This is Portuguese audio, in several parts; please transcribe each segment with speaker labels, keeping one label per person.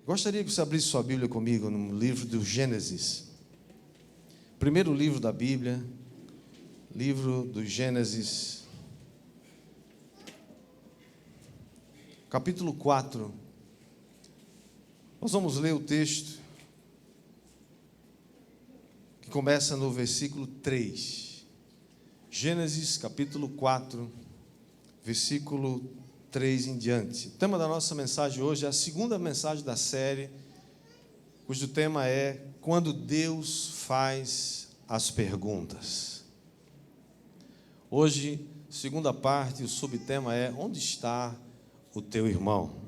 Speaker 1: Gostaria que você abrisse sua Bíblia comigo no livro do Gênesis. Primeiro livro da Bíblia, livro do Gênesis, capítulo 4. Nós vamos ler o texto que começa no versículo 3. Gênesis, capítulo 4, versículo 3 em diante. O tema da nossa mensagem hoje é a segunda mensagem da série, cujo tema é Quando Deus faz as perguntas. Hoje, segunda parte, o subtema é Onde está o teu irmão?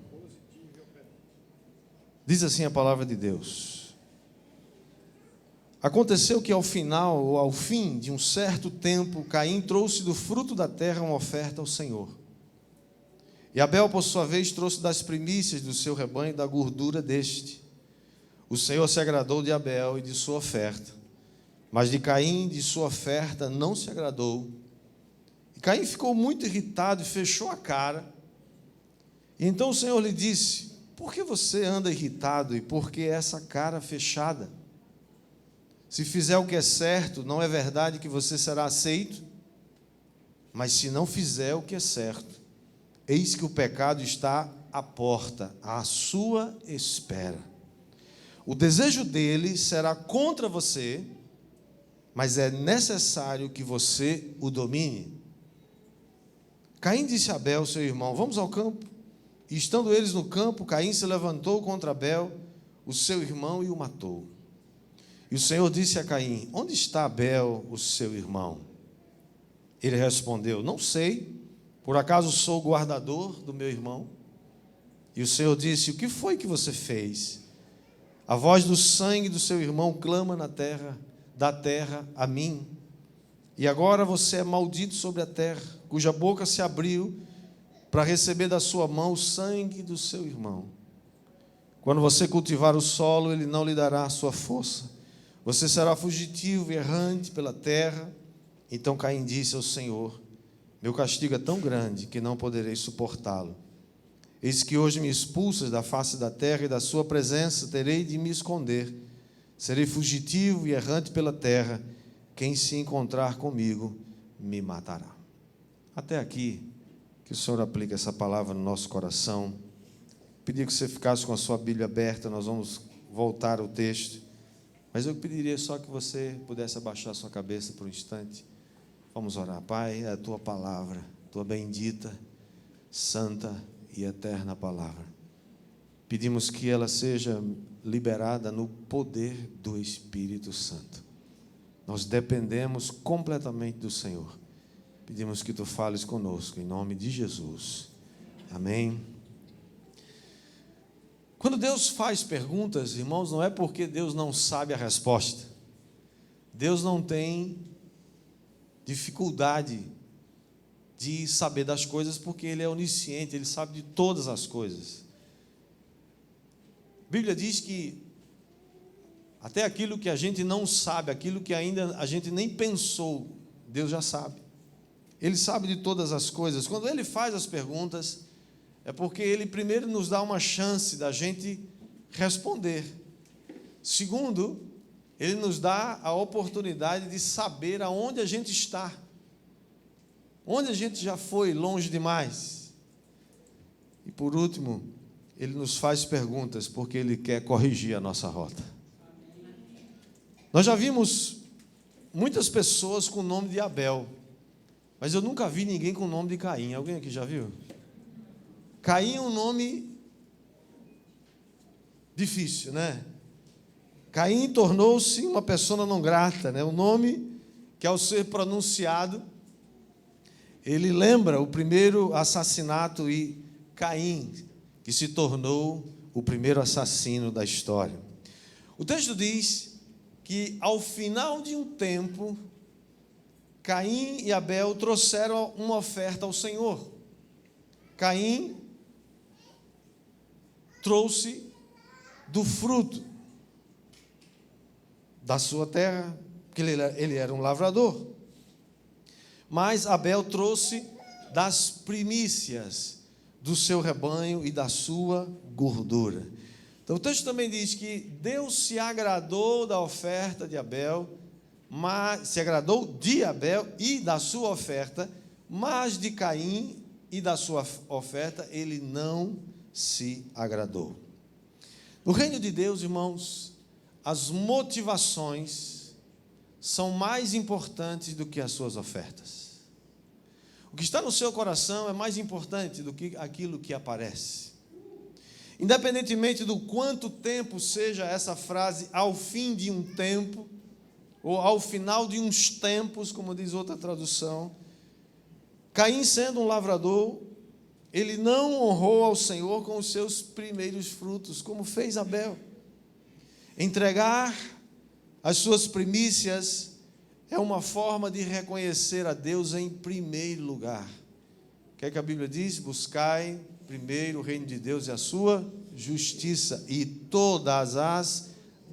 Speaker 1: Diz assim a palavra de Deus: Aconteceu que ao final, ou ao fim de um certo tempo, Caim trouxe do fruto da terra uma oferta ao Senhor. E Abel, por sua vez, trouxe das primícias do seu rebanho da gordura deste. O Senhor se agradou de Abel e de sua oferta, mas de Caim e de sua oferta não se agradou. E Caim ficou muito irritado e fechou a cara. E então o Senhor lhe disse: Por que você anda irritado e por que essa cara fechada? Se fizer o que é certo, não é verdade que você será aceito? Mas se não fizer o que é certo, eis que o pecado está à porta, à sua espera. O desejo dele será contra você, mas é necessário que você o domine. Caim disse a Abel, seu irmão: Vamos ao campo. E estando eles no campo, Caim se levantou contra Abel, o seu irmão, e o matou. E o Senhor disse a Caim: Onde está Abel, o seu irmão? Ele respondeu: Não sei. Por acaso sou o guardador do meu irmão? E o Senhor disse: O que foi que você fez? A voz do sangue do seu irmão clama na terra, da terra a mim. E agora você é maldito sobre a terra, cuja boca se abriu para receber da sua mão o sangue do seu irmão. Quando você cultivar o solo, ele não lhe dará a sua força. Você será fugitivo e errante pela terra. Então Caim disse ao Senhor: Meu castigo é tão grande que não poderei suportá-lo. Eis que hoje me expulsas da face da terra e da sua presença terei de me esconder. Serei fugitivo e errante pela terra. Quem se encontrar comigo me matará. Até aqui, que o Senhor aplique essa palavra no nosso coração. Pedia que você ficasse com a sua Bíblia aberta, nós vamos voltar ao texto. Mas eu pediria só que você pudesse abaixar a sua cabeça por um instante. Vamos orar. Pai, é a tua palavra, tua bendita, santa e eterna palavra. Pedimos que ela seja liberada no poder do Espírito Santo. Nós dependemos completamente do Senhor. Pedimos que tu fales conosco, em nome de Jesus. Amém. Quando Deus faz perguntas, irmãos, não é porque Deus não sabe a resposta. Deus não tem dificuldade de saber das coisas, porque Ele é onisciente, Ele sabe de todas as coisas. A Bíblia diz que até aquilo que a gente não sabe, aquilo que ainda a gente nem pensou, Deus já sabe. Ele sabe de todas as coisas. Quando Ele faz as perguntas, é porque Ele primeiro nos dá uma chance da gente responder. Segundo, Ele nos dá a oportunidade de saber aonde a gente está. Onde a gente já foi longe demais. E por último, Ele nos faz perguntas porque Ele quer corrigir a nossa rota. Nós já vimos muitas pessoas com o nome de Abel, mas eu nunca vi ninguém com o nome de Caim. Alguém aqui já viu? Caim é um nome difícil, né? Caim tornou-se uma pessoa não grata, né? Um nome que, ao ser pronunciado, ele lembra o primeiro assassinato e Caim, que se tornou o primeiro assassino da história. O texto diz que, ao final de um tempo, Caim e Abel trouxeram uma oferta ao Senhor. Caim trouxe do fruto da sua terra, porque ele era um lavrador. Mas Abel trouxe das primícias do seu rebanho e da sua gordura. Então o texto também diz que Deus se agradou da oferta de Abel, mas se agradou de Abel e da sua oferta, mas de Caim e da sua oferta ele não se agradou. No reino de Deus, irmãos, as motivações são mais importantes do que as suas ofertas. O que está no seu coração é mais importante do que aquilo que aparece. Independentemente do quanto tempo seja essa frase, ao fim de um tempo, ou ao final de uns tempos, como diz outra tradução, Caim, sendo um lavrador, ele não honrou ao Senhor com os seus primeiros frutos, como fez Abel. Entregar as suas primícias é uma forma de reconhecer a Deus em primeiro lugar. O que é que a Bíblia diz? Buscai primeiro o reino de Deus e a sua justiça, e todas as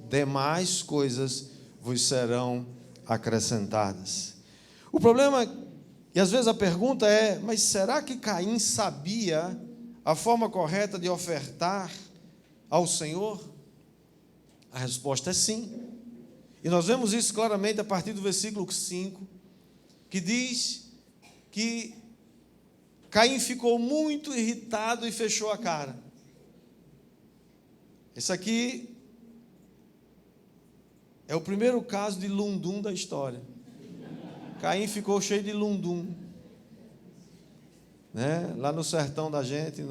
Speaker 1: demais coisas vos serão acrescentadas. O problema, e às vezes a pergunta é, mas será que Caim sabia a forma correta de ofertar ao Senhor? A resposta é sim. E nós vemos isso claramente a partir do versículo 5, que diz que Caim ficou muito irritado e fechou a cara. Esse aqui é o primeiro caso de lundum da história. Caim ficou cheio de lundum, né? Lá no sertão da gente,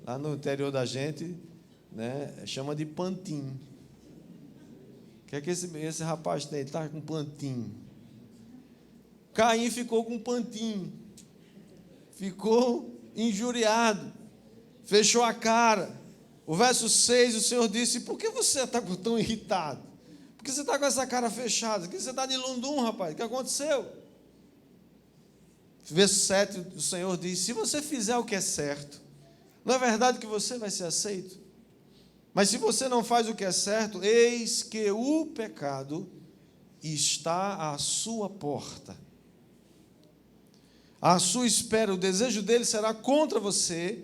Speaker 1: lá no interior da gente, né? Chama de pantim. O que é que esse rapaz tem? Ele está com pantim. Caim ficou com pantim. Ficou injuriado. Fechou a cara. O verso 6, o Senhor disse, por que você está tão irritado? Por que você está com essa cara fechada? Por que você está de lundum, rapaz? O que aconteceu? Verso 7, o Senhor diz, se você fizer o que é certo, não é verdade que você vai ser aceito? Mas se você não faz o que é certo, eis que o pecado está à sua porta. À sua espera, o desejo dele será contra você,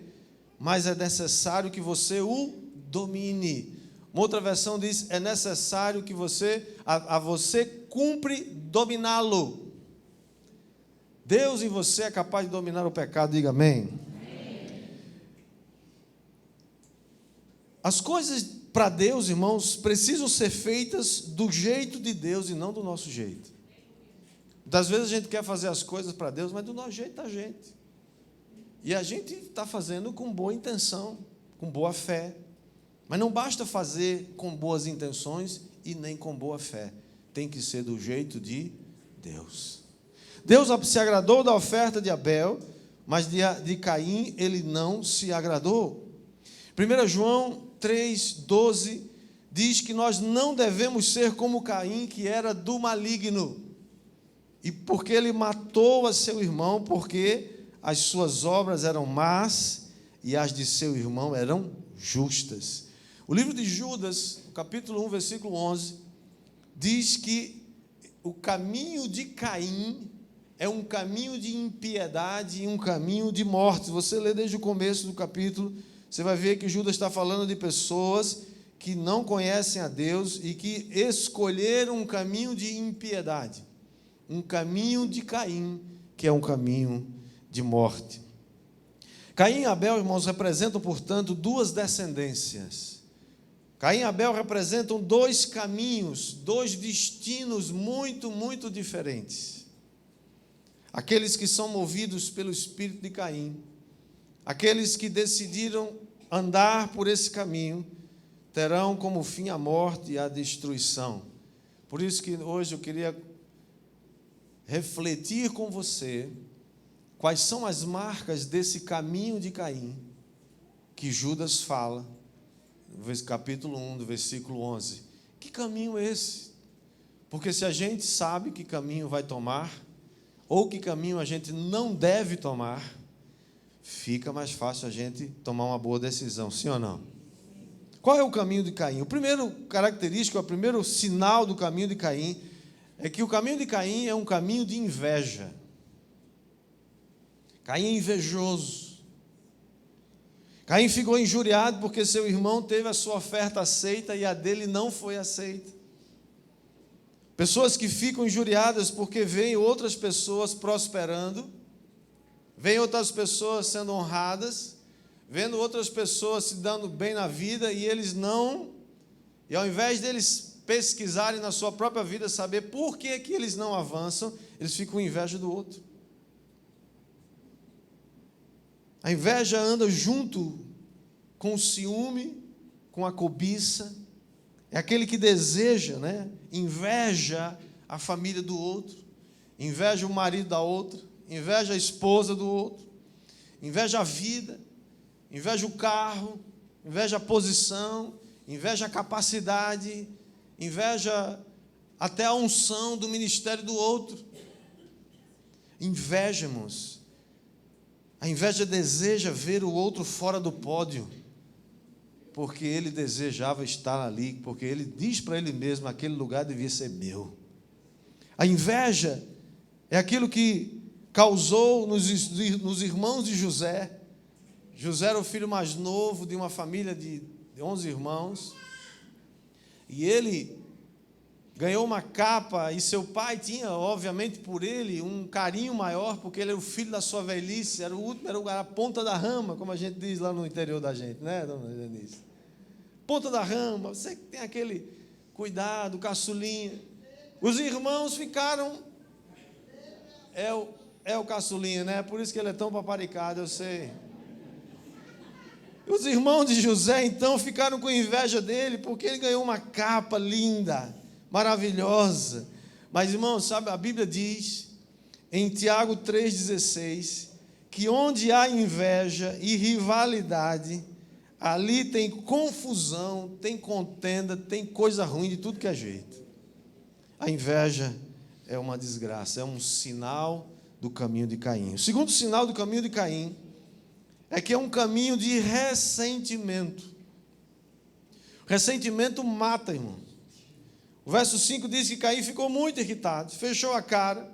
Speaker 1: mas é necessário que você o domine. Uma outra versão diz, é necessário que você cumpre dominá-lo. Deus em você é capaz de dominar o pecado, diga amém. As coisas para Deus, irmãos, precisam ser feitas do jeito de Deus e não do nosso jeito. Muitas vezes a gente quer fazer as coisas para Deus, mas do nosso jeito da gente. E a gente está fazendo com boa intenção, com boa fé. Mas não basta fazer com boas intenções e nem com boa fé. Tem que ser do jeito de Deus. Deus se agradou da oferta de Abel, mas de Caim ele não se agradou. 1 João 3,12 diz que nós não devemos ser como Caim, que era do maligno. E porque ele matou a seu irmão, porque as suas obras eram más e as de seu irmão eram justas. O livro de Judas, capítulo 1, versículo 11, diz que o caminho de Caim é um caminho de impiedade e um caminho de morte. Se você ler desde o começo do capítulo, você vai ver que Judas está falando de pessoas que não conhecem a Deus e que escolheram um caminho de impiedade, um caminho de Caim, que é um caminho de morte. Caim e Abel, irmãos, representam, portanto, duas descendências. Caim e Abel representam dois caminhos, dois destinos muito, muito diferentes. Aqueles que são movidos pelo espírito de Caim, aqueles que decidiram andar por esse caminho, terão como fim a morte e a destruição. Por isso que hoje eu queria refletir com você quais são as marcas desse caminho de Caim que Judas fala, no capítulo 1, do versículo 11. Que caminho é esse? Porque se a gente sabe que caminho vai tomar, ou que caminho a gente não deve tomar, fica mais fácil a gente tomar uma boa decisão, sim ou não? Qual é o caminho de Caim? O primeiro característico, o primeiro sinal do caminho de Caim, é que o caminho de Caim é um caminho de inveja. Caim é invejoso. Caim ficou injuriado porque seu irmão teve a sua oferta aceita e a dele não foi aceita. Pessoas que ficam injuriadas porque veem outras pessoas prosperando, veem outras pessoas sendo honradas, vendo outras pessoas se dando bem na vida e eles não, e ao invés deles pesquisarem na sua própria vida, saber por que eles não avançam, eles ficam com inveja do outro. A inveja anda junto com o ciúme, com a cobiça. É aquele que deseja, inveja a família do outro, inveja o marido da outra, inveja a esposa do outro, inveja a vida, inveja o carro, inveja a posição, inveja a capacidade, inveja até a unção do ministério do outro. Inveja, irmãos. A inveja deseja ver o outro fora do pódio, porque ele desejava estar ali, porque ele diz para ele mesmo, aquele lugar devia ser meu. A inveja é aquilo que causou nos irmãos de José. José era o filho mais novo de uma família de 11 irmãos, e ele ganhou uma capa, e seu pai tinha, obviamente, por ele, um carinho maior, porque ele era o filho da sua velhice, era o último, era a ponta da rama, como a gente diz lá no interior da gente, né, dona Denise? Ponta da rama, você tem aquele cuidado, caçulinha. Os irmãos ficaram, é o caçulinha, né? Por isso que ele é tão paparicado, eu sei. Os irmãos de José, então, ficaram com inveja dele, porque ele ganhou uma capa linda, maravilhosa. Mas, irmãos, sabe, a Bíblia diz, em Tiago 3,16, que onde há inveja e rivalidade, ali tem confusão, tem contenda, tem coisa ruim de tudo que é jeito. A inveja é uma desgraça, é um sinal do caminho de Caim. O segundo sinal do caminho de Caim é que é um caminho de ressentimento. Ressentimento mata, irmão. O verso 5 diz que Caim ficou muito irritado, fechou a cara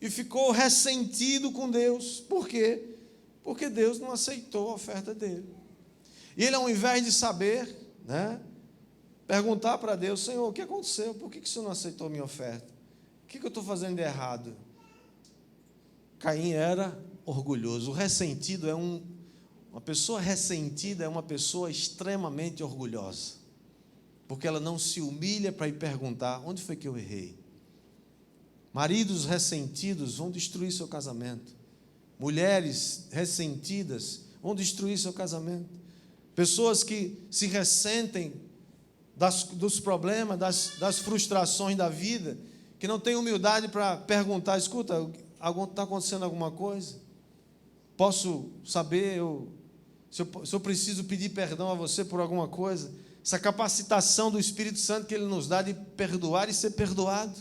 Speaker 1: e ficou ressentido com Deus. Por quê? Porque Deus não aceitou a oferta dele. E ele, ao invés de saber, perguntar para Deus, Senhor, o que aconteceu? Por que o Senhor não aceitou a minha oferta? O que eu estou fazendo de errado? Caim era orgulhoso. O ressentido uma pessoa ressentida é uma pessoa extremamente orgulhosa, porque ela não se humilha para ir perguntar, onde foi que eu errei? Maridos ressentidos vão destruir seu casamento. Mulheres ressentidas vão destruir seu casamento. Pessoas que se ressentem dos problemas, das frustrações da vida, que não têm humildade para perguntar, escuta, está acontecendo alguma coisa? Posso saber, se eu preciso pedir perdão a você por alguma coisa? Essa capacitação do Espírito Santo que Ele nos dá de perdoar e ser perdoado,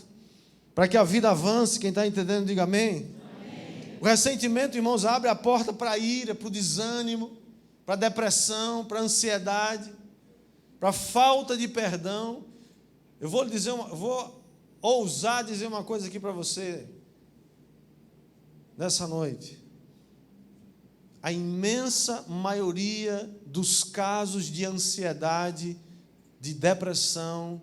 Speaker 1: para que a vida avance. Quem está entendendo, diga amém. Amém. O ressentimento, irmãos, abre a porta para a ira, para o desânimo, para a depressão, para a ansiedade, para a falta de perdão. Eu vou ousar dizer uma coisa aqui para você, nessa noite. A imensa maioria dos casos de ansiedade, de depressão,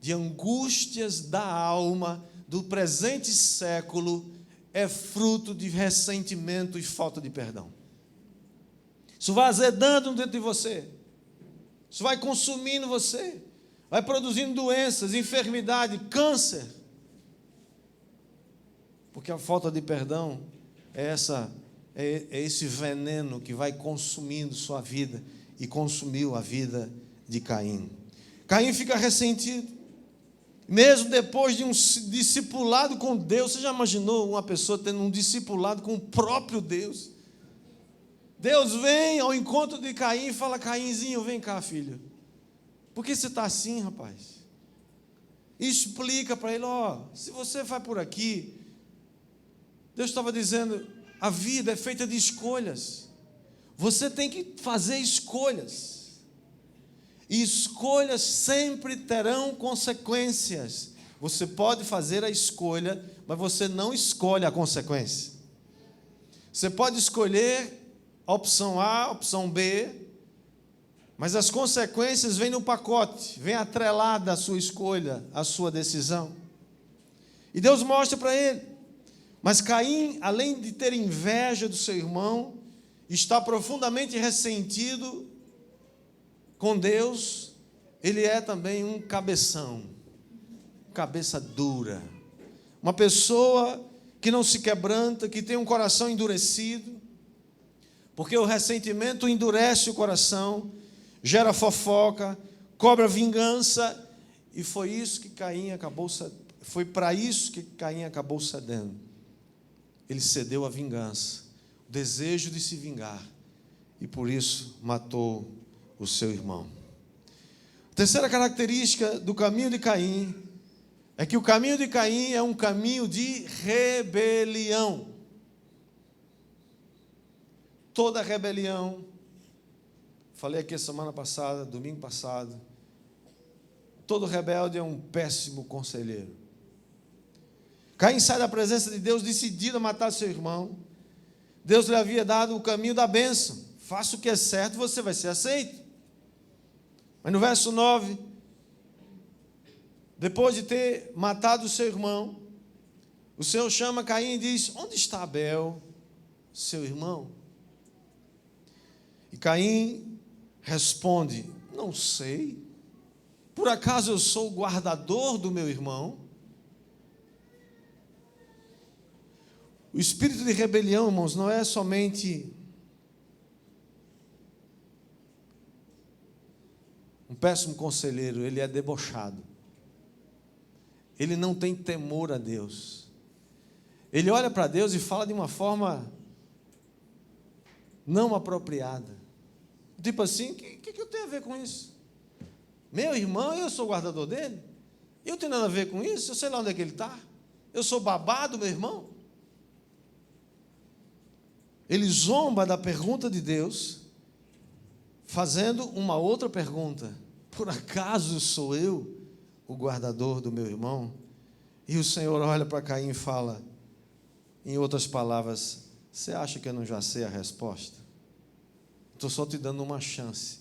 Speaker 1: de angústias da alma do presente século é fruto de ressentimento e falta de perdão. Isso vai azedando dentro de você, isso vai consumindo você, vai produzindo doenças, enfermidade, câncer, porque a falta de perdão é esse veneno que vai consumindo sua vida e consumiu a vida de Caim. Caim fica ressentido, mesmo depois de um discipulado com Deus. Você já imaginou uma pessoa tendo um discipulado com o próprio Deus? Deus vem ao encontro de Caim e fala, Cainzinho, vem cá, filho. Por que você está assim, rapaz? E explica para ele, se você vai por aqui, Deus estava dizendo, a vida é feita de escolhas. Você tem que fazer escolhas. E escolhas sempre terão consequências. Você pode fazer a escolha, mas você não escolhe a consequência. Você pode escolher opção A, opção B, mas as consequências vêm no pacote, vem atrelada à sua escolha, à sua decisão. E Deus mostra para ele. Mas Caim, além de ter inveja do seu irmão, está profundamente ressentido com Deus. Ele é também um cabeção, cabeça dura, uma pessoa que não se quebranta, que tem um coração endurecido, porque o ressentimento endurece o coração, gera fofoca, cobra vingança, e foi para isso que Caim acabou cedendo. Ele cedeu à vingança, o desejo de se vingar, e por isso matou o seu irmão. A terceira característica do caminho de Caim é que o caminho de Caim é um caminho de rebelião. Toda rebelião, falei aqui semana passada, domingo passado, todo rebelde é um péssimo conselheiro. Caim sai da presença de Deus decidido a matar seu irmão. Deus lhe havia dado o caminho da bênção. Faça o que é certo, você vai ser aceito. Mas no verso 9, depois de ter matado o seu irmão, o Senhor chama Caim e diz: onde está Abel, seu irmão? E Caim responde: não sei. Por acaso eu sou o guardador do meu irmão? O espírito de rebelião, irmãos, não é somente um péssimo conselheiro, ele é debochado. Ele não tem temor a Deus. Ele olha para Deus e fala de uma forma não apropriada. Tipo assim, o que eu tenho a ver com isso? Meu irmão, eu sou o guardador dele? Eu tenho nada a ver com isso? Eu sei lá onde é que ele está? Eu sou babado, meu irmão? Ele zomba da pergunta de Deus, fazendo uma outra pergunta: por acaso sou eu o guardador do meu irmão? E o Senhor olha para Caim e fala, em outras palavras: você acha que eu não já sei a resposta? Estou só te dando uma chance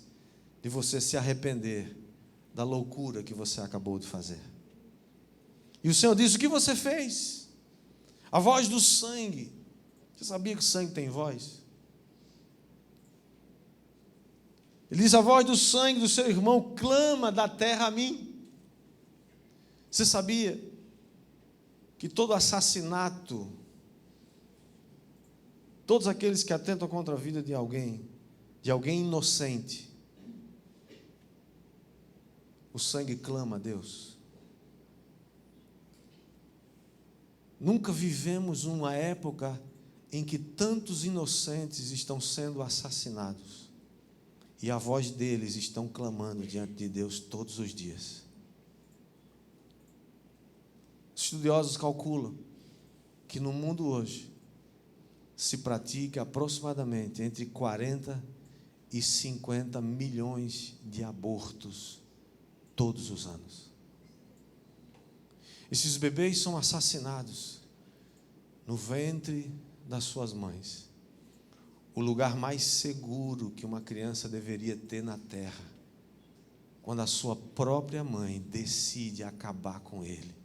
Speaker 1: de você se arrepender da loucura que você acabou de fazer. E o Senhor diz: o que você fez? A voz do sangue. Você sabia que o sangue tem voz? Ele diz: a voz do sangue do seu irmão clama da terra a mim. Você sabia que todo assassinato, todos aqueles que atentam contra a vida de alguém inocente, o sangue clama a Deus? Nunca vivemos uma época em que tantos inocentes estão sendo assassinados e a voz deles estão clamando diante de Deus todos os dias. Estudiosos calculam que no mundo hoje se pratica aproximadamente entre 40 e 50 milhões de abortos todos os anos. Esses bebês são assassinados no ventre das suas mães, o lugar mais seguro que uma criança deveria ter na terra, quando a sua própria mãe decide acabar com ele.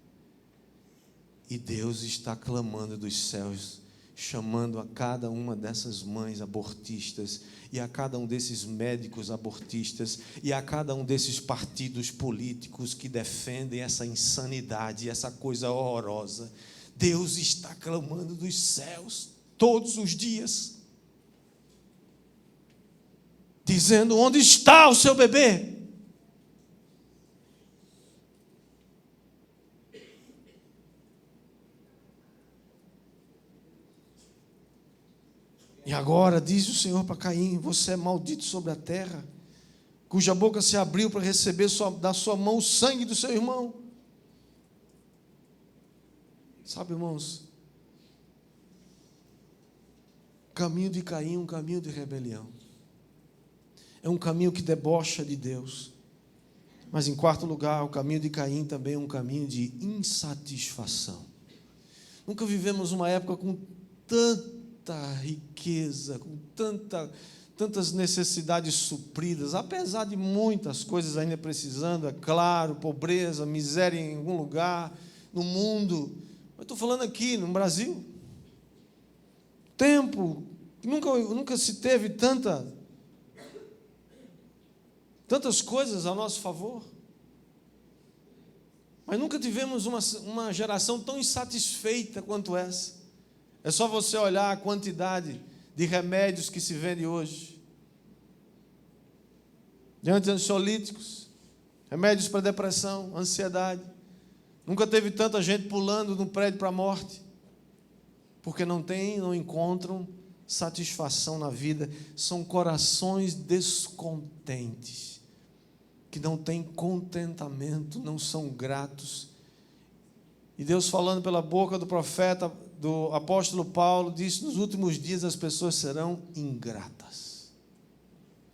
Speaker 1: E Deus está clamando dos céus, chamando a cada uma dessas mães abortistas, e a cada um desses médicos abortistas, e a cada um desses partidos políticos que defendem essa insanidade, essa coisa horrorosa. Deus está clamando dos céus todos os dias, dizendo: onde está o seu bebê? E agora diz o Senhor para Caim: você é maldito sobre a terra, cuja boca se abriu para receber da sua mão o sangue do seu irmão. Sabe, irmãos, o caminho de Caim é um caminho de rebelião, é um caminho que debocha de Deus. Mas em quarto lugar, o caminho de Caim também é um caminho de insatisfação. Nunca vivemos uma época com riqueza, com tantas necessidades supridas, apesar de muitas coisas ainda precisando, é claro, pobreza, miséria em algum lugar, no mundo. Mas estou falando aqui, no Brasil. Tempo, nunca se teve tantas coisas a nosso favor. Mas nunca tivemos uma geração tão insatisfeita quanto essa. É só você olhar a quantidade de remédios que se vende hoje. De ansiolíticos, remédios para depressão, ansiedade. Nunca teve tanta gente pulando no prédio para a morte. Porque não encontram satisfação na vida. São corações descontentes, que não têm contentamento, não são gratos. E Deus, falando pela boca do profeta, do apóstolo Paulo, disse: nos últimos dias as pessoas serão ingratas.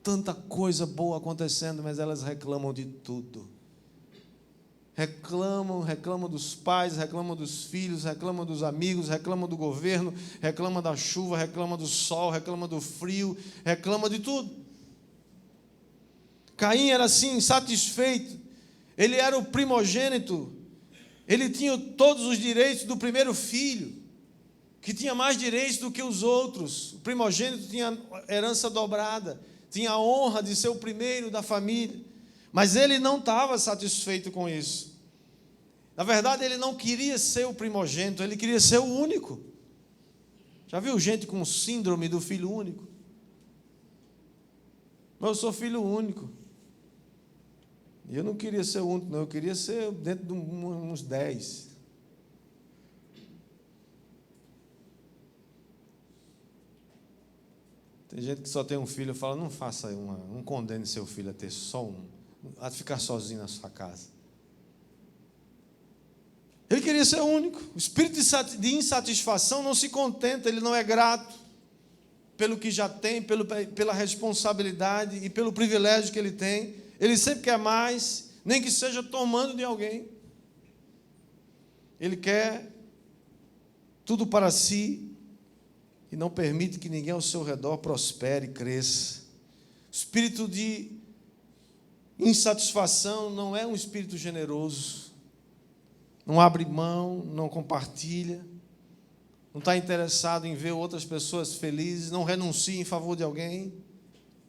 Speaker 1: Tanta coisa boa acontecendo, mas elas reclamam de tudo. Reclamam dos pais, reclamam dos filhos, reclamam dos amigos, reclamam do governo, reclamam da chuva, reclamam do sol, reclamam do frio, reclamam de tudo. Caim era assim, insatisfeito. Ele era o primogênito. Ele tinha todos os direitos do primeiro filho, que tinha mais direitos do que os outros. O primogênito tinha herança dobrada, tinha a honra de ser o primeiro da família. Mas ele não estava satisfeito com isso. Na verdade, ele não queria ser o primogênito, ele queria ser o único. Já viu gente com síndrome do filho único? Mas eu sou filho único. E eu não queria ser o único, não. Eu queria ser dentro de uns 10. Tem gente que só tem um filho. Eu falo: não faça não condene seu filho a ter só um, a ficar sozinho na sua casa. Ele queria ser o único. O espírito de insatisfação não se contenta, ele não é grato pelo que já tem, pela responsabilidade e pelo privilégio que ele tem. Ele sempre quer mais, nem que seja tomando de alguém. Ele quer tudo para si e não permite que ninguém ao seu redor prospere e cresça. O espírito de insatisfação não é um espírito generoso. Não abre mão, não compartilha, não está interessado em ver outras pessoas felizes, não renuncia em favor de alguém.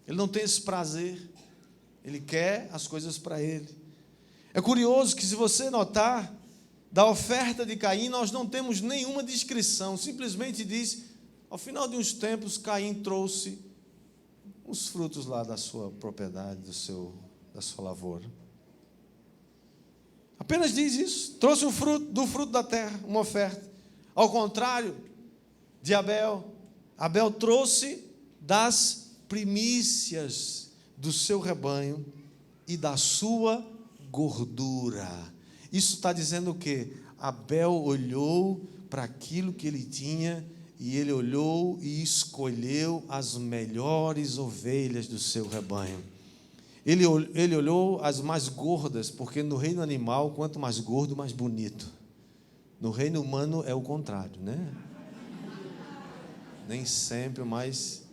Speaker 1: Ele não tem esse prazer. Ele quer as coisas para ele. É curioso que, se você notar, da oferta de Caim, nós não temos nenhuma descrição. Simplesmente diz: ao final de uns tempos, Caim trouxe os frutos lá da sua propriedade, da sua lavoura. Apenas diz isso. Trouxe do fruto da terra, uma oferta. Ao contrário de Abel. Abel trouxe das primícias do seu rebanho e da sua gordura. Isso está dizendo o quê? Abel olhou para aquilo que ele tinha e ele olhou e escolheu as melhores ovelhas do seu rebanho. Ele olhou as mais gordas, porque no reino animal, quanto mais gordo, mais bonito. No reino humano é o contrário, né? Nem sempre o mais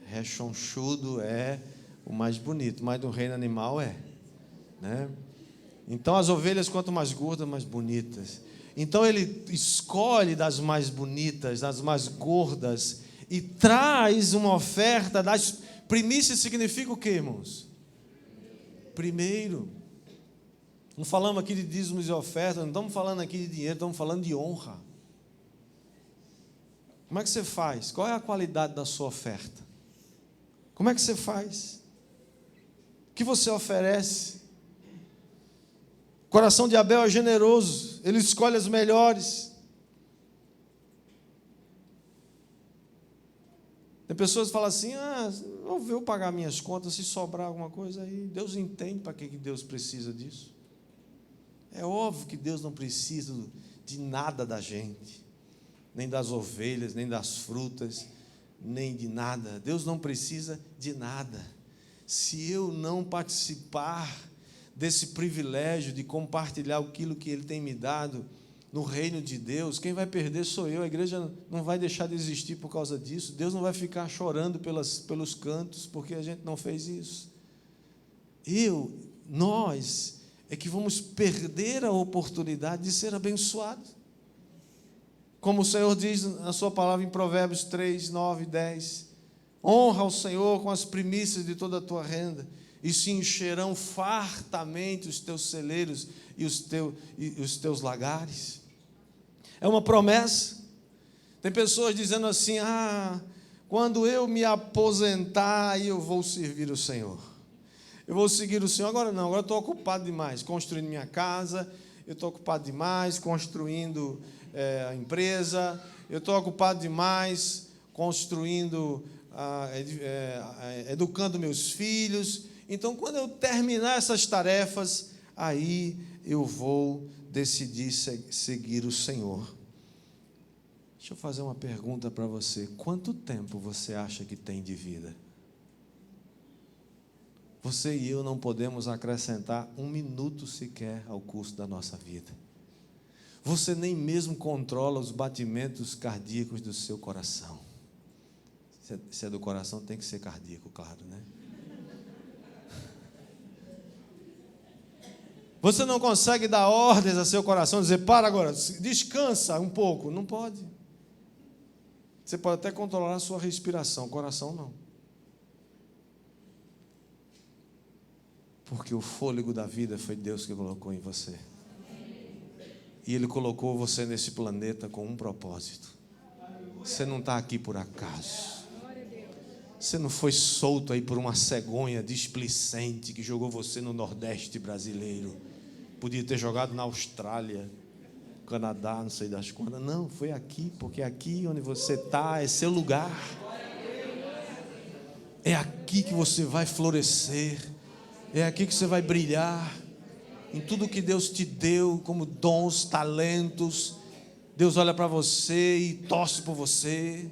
Speaker 1: rechonchudo é o mais bonito, mas no reino animal é, né? Então as ovelhas, quanto mais gordas, mais bonitas. Então ele escolhe das mais bonitas, das mais gordas, e traz uma oferta das primícias. Significa o quê, irmãos? Primeiro. Não falamos aqui de dízimos e ofertas, não estamos falando aqui de dinheiro, estamos falando de honra. Como é que você faz? Qual é a qualidade da sua oferta? Como é que você faz? O que você oferece? O coração de Abel é generoso, ele escolhe as melhores. Tem pessoas que falam assim: eu vou pagar minhas contas, se sobrar alguma coisa aí. Deus entende para que Deus precisa disso. É óbvio que Deus não precisa de nada da gente, nem das ovelhas, nem das frutas, nem de nada. Deus não precisa de nada. Se eu não participar desse privilégio de compartilhar aquilo que Ele tem me dado, no reino de Deus, quem vai perder sou eu. A igreja não vai deixar de existir por causa disso. Deus não vai ficar chorando pelos cantos, porque a gente não fez isso. Nós é que vamos perder a oportunidade de ser abençoados. Como o Senhor diz na sua palavra em Provérbios 3, 9 e 10, honra ao Senhor com as primícias de toda a tua renda, e se encherão fartamente os teus celeiros e os teus lagares. É uma promessa. Tem pessoas dizendo assim: quando eu me aposentar, aí eu vou servir o Senhor. Eu vou seguir o Senhor. Agora não, agora eu estou ocupado demais, construindo minha casa, eu estou ocupado demais, construindo a empresa, eu estou ocupado demais, construindo, educando meus filhos. Então, quando eu terminar essas tarefas, aí eu vou decidir seguir o Senhor. Deixa eu fazer uma pergunta para você. Quanto tempo você acha que tem de vida? Você e eu não podemos acrescentar 1 minuto sequer ao curso da nossa vida. Você nem mesmo controla os batimentos cardíacos do seu coração. Se é do coração, tem que ser cardíaco, claro, né? Você não consegue dar ordens a seu coração, dizer: para agora, descansa um pouco. Não pode. Você pode até controlar a sua respiração, o coração não. Porque o fôlego da vida foi Deus que colocou em você. E Ele colocou você nesse planeta com um propósito. Você não está aqui por acaso. Você não foi solto aí por uma cegonha displicente que jogou você no Nordeste brasileiro. Podia ter jogado na Austrália, Canadá, não sei das quantas. Não, foi aqui, porque aqui onde você está é seu lugar. É aqui que você vai florescer. É aqui que você vai brilhar. Em tudo que Deus te deu como dons, talentos, Deus olha para você e torce por você.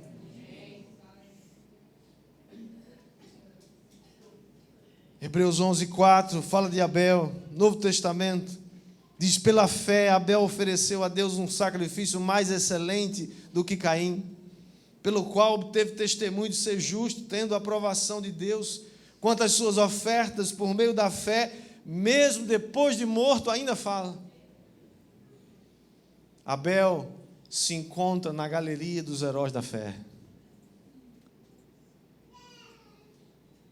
Speaker 1: Hebreus 11:4 fala de Abel, Novo Testamento. Diz: pela fé Abel ofereceu a Deus um sacrifício mais excelente do que Caim, pelo qual obteve testemunho de ser justo, tendo a aprovação de Deus quanto às suas ofertas. Por meio da fé, mesmo depois de morto, ainda fala. Abel se encontra na galeria dos heróis da fé.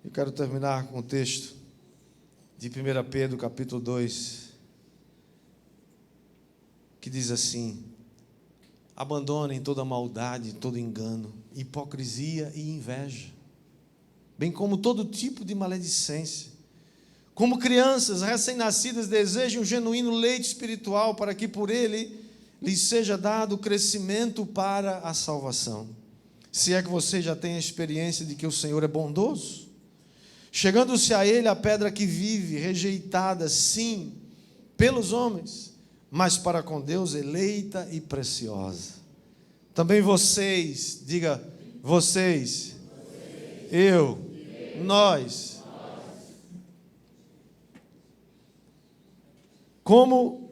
Speaker 1: Eu quero terminar com o texto de 1 Pedro, capítulo 2, que diz assim: abandonem toda maldade, todo engano, hipocrisia e inveja, bem como todo tipo de maledicência. Como crianças recém-nascidas desejam um genuíno leite espiritual, para que por ele lhes seja dado crescimento para a salvação. Se é que você já tem a experiência de que o Senhor é bondoso, chegando-se a ele a pedra que vive, rejeitada, sim, pelos homens, mas para com Deus eleita e preciosa. Também vocês, diga vocês, eu, nós, como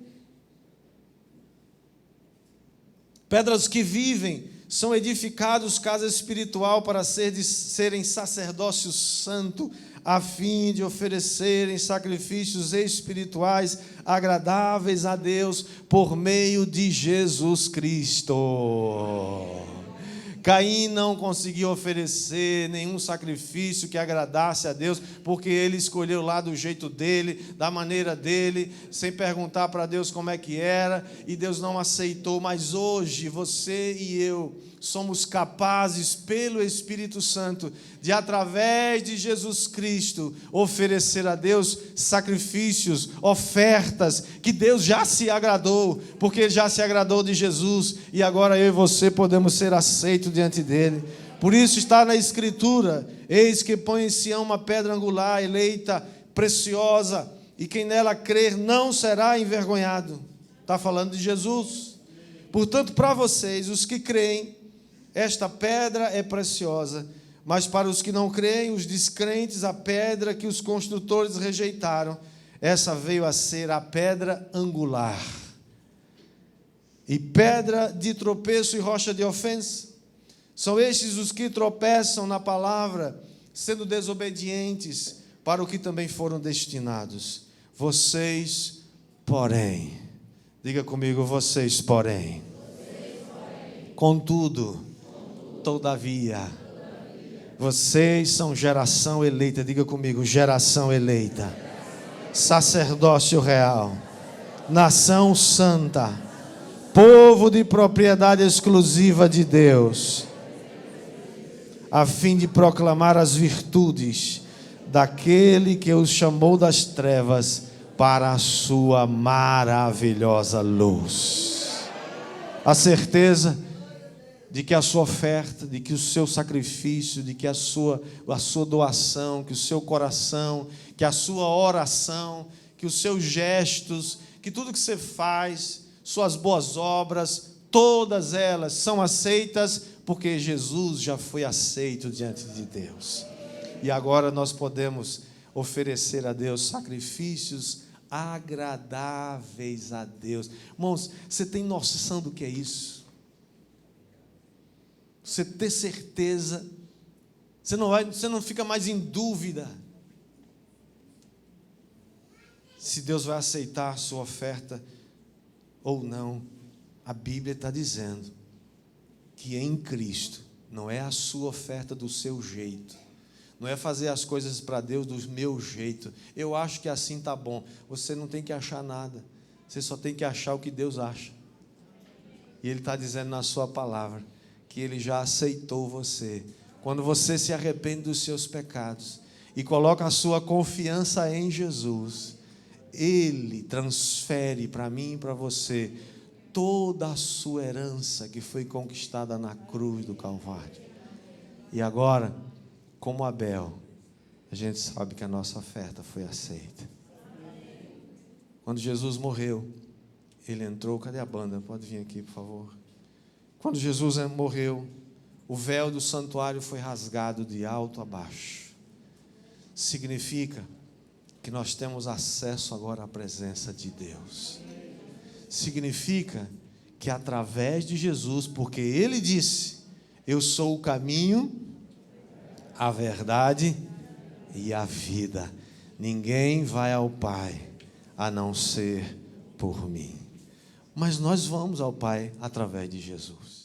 Speaker 1: pedras que vivem, são edificados casa espiritual para serem sacerdócio santo, a fim de oferecerem sacrifícios espirituais agradáveis a Deus por meio de Jesus Cristo. Caim não conseguiu oferecer nenhum sacrifício que agradasse a Deus, porque ele escolheu lá do jeito dele, da maneira dele, sem perguntar para Deus como é que era, e Deus não aceitou. Mas hoje você e eu somos capazes, pelo Espírito Santo, de, através de Jesus Cristo, oferecer a Deus sacrifícios, ofertas, que Deus já se agradou, porque Ele já se agradou de Jesus, e agora eu e você podemos ser aceitos diante dEle. Por isso está na Escritura: eis que põe em Sião uma pedra angular, eleita, preciosa, e quem nela crer não será envergonhado. Está falando de Jesus. Portanto, para vocês, os que creem, esta pedra é preciosa, mas para os que não creem, os descrentes, a pedra que os construtores rejeitaram, essa veio a ser a pedra angular. e pedra de tropeço e rocha de ofensa. São estes os que tropeçam na palavra, sendo desobedientes para o que também foram destinados. Vocês, porém, diga comigo, vocês, porém, contudo, todavia, vocês são geração eleita, diga comigo, geração eleita, sacerdócio real, nação santa, povo de propriedade exclusiva de Deus, a fim de proclamar as virtudes daquele que os chamou das trevas para a sua maravilhosa luz. A certeza de que a sua oferta, de que o seu sacrifício, de que a sua doação, que o seu coração, que a sua oração, que os seus gestos, que tudo que você faz, suas boas obras, todas elas são aceitas porque Jesus já foi aceito diante de Deus. E agora nós podemos oferecer a Deus sacrifícios agradáveis a Deus. Irmãos, você tem noção do que é isso? Você ter certeza, você não fica mais em dúvida se Deus vai aceitar a sua oferta ou não. A Bíblia está dizendo que em Cristo não é a sua oferta do seu jeito, não é fazer as coisas para Deus do meu jeito. Eu acho que assim está bom. Você não tem que achar nada, você só tem que achar o que Deus acha. E Ele está dizendo na sua palavra que Ele já aceitou você. Quando você se arrepende dos seus pecados e coloca a sua confiança em Jesus, Ele transfere para mim e para você toda a sua herança que foi conquistada na cruz do Calvário. E agora, como Abel, a gente sabe que a nossa oferta foi aceita. Quando Jesus morreu, Ele entrou. Cadê a banda? Pode vir aqui, por favor. Quando Jesus morreu, o véu do santuário foi rasgado de alto a baixo. Significa que nós temos acesso agora à presença de Deus. Significa que através de Jesus, porque Ele disse: eu sou o caminho, a verdade e a vida. Ninguém vai ao Pai a não ser por mim. Mas nós vamos ao Pai através de Jesus.